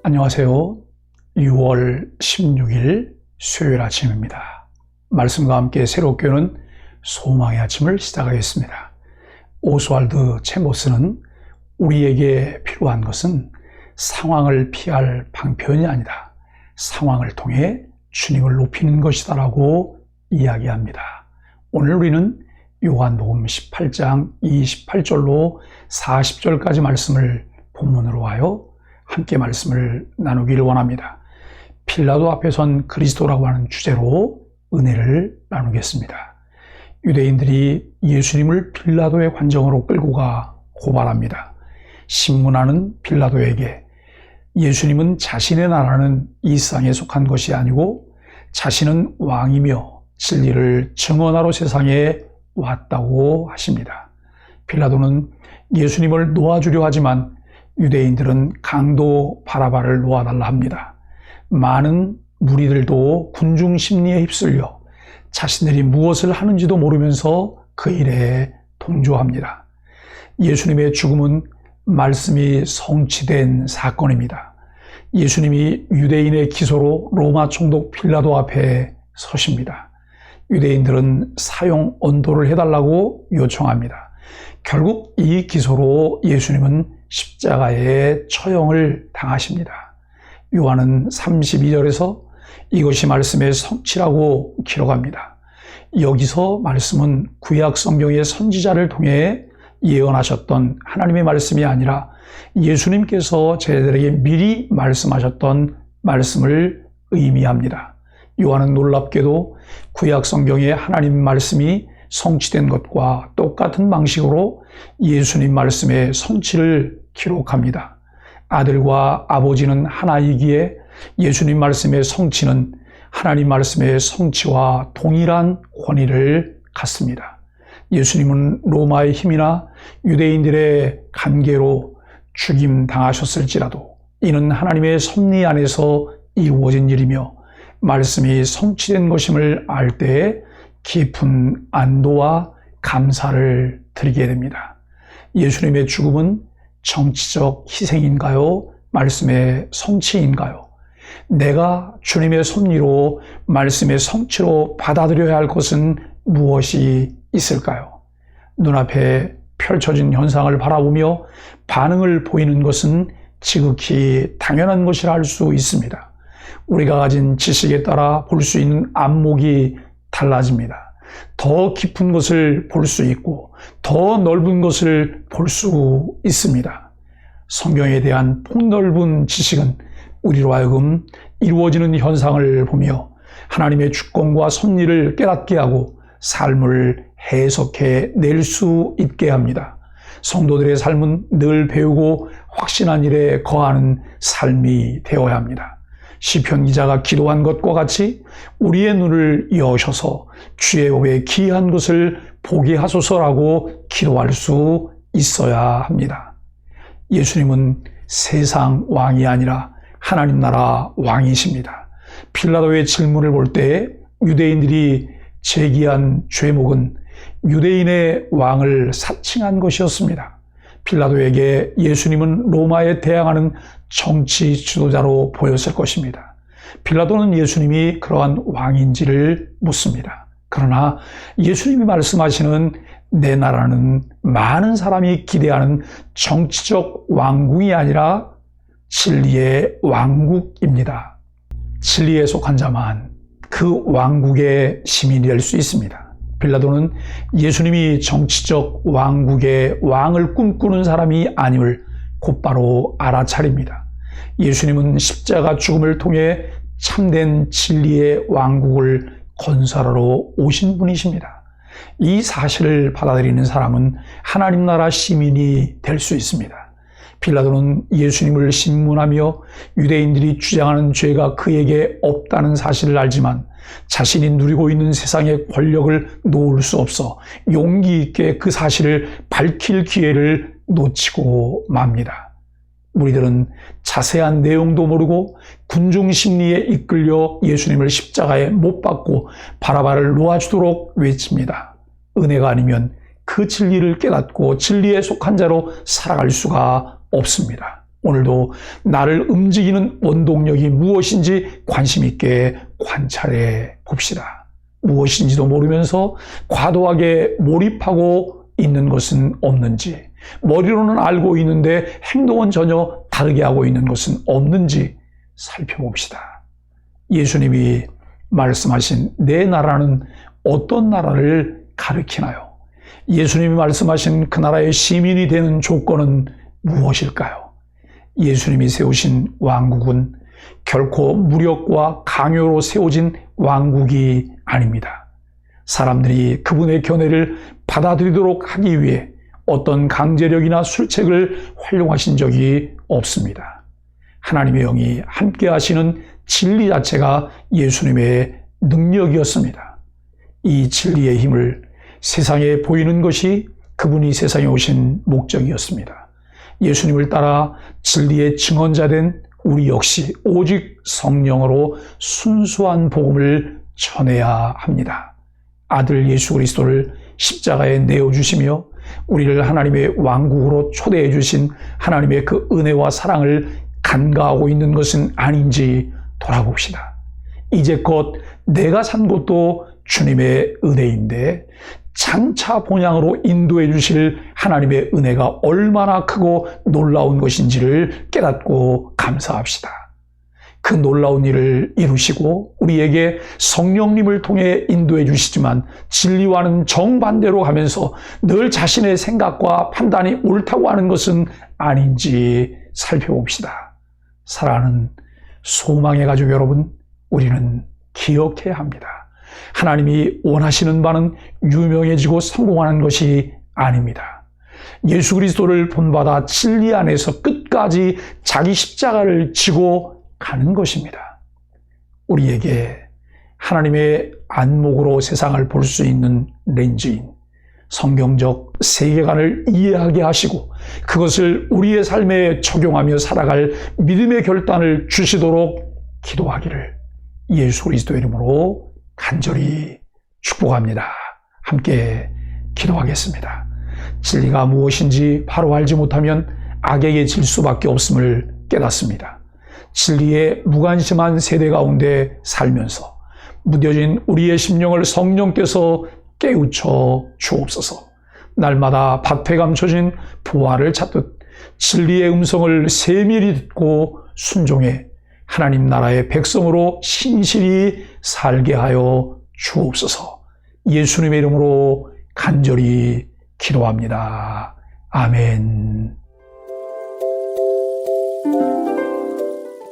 안녕하세요. 6월 16일 수요일 아침입니다. 말씀과 함께 새롭게 오는 소망의 아침을 시작하겠습니다. 오스왈드 챔버스는 우리에게 필요한 것은 상황을 피할 방편이 아니다, 상황을 통해 주님을 높이는 것이다 라고 이야기합니다. 오늘 우리는 요한복음 18장 28절로 40절까지 말씀을 본문으로 하여 함께 말씀을 나누기를 원합니다. 필라도 앞에 선 그리스도라고 하는 주제로 은혜를 나누겠습니다. 유대인들이 예수님을 필라도의 관정으로 끌고 가 고발합니다. 신문하는 필라도에게 예수님은 자신의 나라는 이 세상에 속한 것이 아니고 자신은 왕이며 진리를 증언하러 세상에 왔다고 하십니다. 필라도는 예수님을 놓아주려 하지만 유대인들은 강도 바라바를 놓아달라 합니다. 많은 무리들도 군중 심리에 휩쓸려 자신들이 무엇을 하는지도 모르면서 그 일에 동조합니다. 예수님의 죽음은 말씀이 성취된 사건입니다. 예수님이 유대인의 기소로 로마 총독 필라도 앞에 서십니다. 유대인들은 사형 언도를 해달라고 요청합니다. 결국 이 기소로 예수님은 십자가에 처형을 당하십니다. 요한은 32절에서 이것이 말씀의 성취라고 기록합니다. 여기서 말씀은 구약 성경의 선지자를 통해 예언하셨던 하나님의 말씀이 아니라 예수님께서 제자들에게 미리 말씀하셨던 말씀을 의미합니다. 요한은 놀랍게도 구약 성경의 하나님 말씀이 성취된 것과 똑같은 방식으로 예수님 말씀의 성취를 기록합니다. 아들과 아버지는 하나이기에 예수님 말씀의 성취는 하나님 말씀의 성취와 동일한 권위를 갖습니다. 예수님은 로마의 힘이나 유대인들의 관계로 죽임당하셨을지라도 이는 하나님의 섭리 안에서 이루어진 일이며 말씀이 성취된 것임을 알 때에 깊은 안도와 감사를 드리게 됩니다. 예수님의 죽음은 정치적 희생인가요? 말씀의 성취인가요? 내가 주님의 섭리로 말씀의 성취로 받아들여야 할 것은 무엇이 있을까요? 눈앞에 펼쳐진 현상을 바라보며 반응을 보이는 것은 지극히 당연한 것이라 할 수 있습니다. 우리가 가진 지식에 따라 볼 수 있는 안목이 달라집니다. 더 깊은 것을 볼 수 있고 더 넓은 것을 볼 수 있습니다. 성경에 대한 폭넓은 지식은 우리로 하여금 이루어지는 현상을 보며 하나님의 주권과 섭리를 깨닫게 하고 삶을 해석해 낼 수 있게 합니다. 성도들의 삶은 늘 배우고 확신한 일에 거하는 삶이 되어야 합니다. 시편 기자가 기도한 것과 같이 우리의 눈을 여셔서 주의 법에 기이한 것을 보게 하소서라고 기도할 수 있어야 합니다. 예수님은 세상 왕이 아니라 하나님 나라 왕이십니다. 필라도의 질문을 볼 때 유대인들이 제기한 죄목은 유대인의 왕을 사칭한 것이었습니다. 필라도에게 예수님은 로마에 대항하는 정치 지도자로 보였을 것입니다. 필라도는 예수님이 그러한 왕인지를 묻습니다. 그러나 예수님이 말씀하시는 내 나라는 많은 사람이 기대하는 정치적 왕궁이 아니라 진리의 왕국입니다. 진리에 속한 자만 그 왕국의 시민이 될 수 있습니다. 필라도는 예수님이 정치적 왕국의 왕을 꿈꾸는 사람이 아님을 곧바로 알아차립니다. 예수님은 십자가 죽음을 통해 참된 진리의 왕국을 건설하러 오신 분이십니다. 이 사실을 받아들이는 사람은 하나님 나라 시민이 될 수 있습니다. 필라도는 예수님을 신문하며 유대인들이 주장하는 죄가 그에게 없다는 사실을 알지만 자신이 누리고 있는 세상의 권력을 놓을 수 없어 용기 있게 그 사실을 밝힐 기회를 놓치고 맙니다. 우리들은 자세한 내용도 모르고 군중 심리에 이끌려 예수님을 십자가에 못 박고 바라바를 놓아주도록 외칩니다. 은혜가 아니면 그 진리를 깨닫고 진리에 속한 자로 살아갈 수가 없습니다. 오늘도 나를 움직이는 원동력이 무엇인지 관심 있게 관찰해 봅시다. 무엇인지도 모르면서 과도하게 몰입하고 있는 것은 없는지, 머리로는 알고 있는데 행동은 전혀 다르게 하고 있는 것은 없는지 살펴봅시다. 예수님이 말씀하신 내 나라는 어떤 나라를 가리키나요? 예수님이 말씀하신 그 나라의 시민이 되는 조건은 무엇일까요? 예수님이 세우신 왕국은 결코 무력과 강요로 세워진 왕국이 아닙니다. 사람들이 그분의 견해를 받아들이도록 하기 위해 어떤 강제력이나 술책을 활용하신 적이 없습니다. 하나님의 영이 함께 하시는 진리 자체가 예수님의 능력이었습니다. 이 진리의 힘을 세상에 보이는 것이 그분이 세상에 오신 목적이었습니다. 예수님을 따라 진리의 증언자 된 우리 역시 오직 성령으로 순수한 복음을 전해야 합니다. 아들 예수 그리스도를 십자가에 내어주시며 우리를 하나님의 왕국으로 초대해 주신 하나님의 그 은혜와 사랑을 간과하고 있는 것은 아닌지 돌아봅시다. 이제껏 내가 산 것도 주님의 은혜인데 장차 본향으로 인도해 주실 하나님의 은혜가 얼마나 크고 놀라운 것인지를 깨닫고 감사합시다. 그 놀라운 일을 이루시고 우리에게 성령님을 통해 인도해 주시지만 진리와는 정반대로 가면서 늘 자신의 생각과 판단이 옳다고 하는 것은 아닌지 살펴봅시다. 사랑하는 소망의 가족 여러분, 우리는 기억해야 합니다. 하나님이 원하시는 바는 유명해지고 성공하는 것이 아닙니다. 예수 그리스도를 본받아 진리 안에서 끝까지 자기 십자가를 지고 가는 것입니다. 우리에게 하나님의 안목으로 세상을 볼 수 있는 렌즈인 성경적 세계관을 이해하게 하시고 그것을 우리의 삶에 적용하며 살아갈 믿음의 결단을 주시도록 기도하기를 예수 그리스도의 이름으로 간절히 축복합니다. 함께 기도하겠습니다. 진리가 무엇인지 바로 알지 못하면 악에게 질 수밖에 없음을 깨닫습니다. 진리에 무관심한 세대 가운데 살면서 무뎌진 우리의 심령을 성령께서 깨우쳐 주옵소서. 날마다 밭에 감춰진 부활을 찾듯 진리의 음성을 세밀히 듣고 순종해 하나님 나라의 백성으로 신실히 살게 하여 주옵소서. 예수님의 이름으로 간절히 기도합니다. 아멘.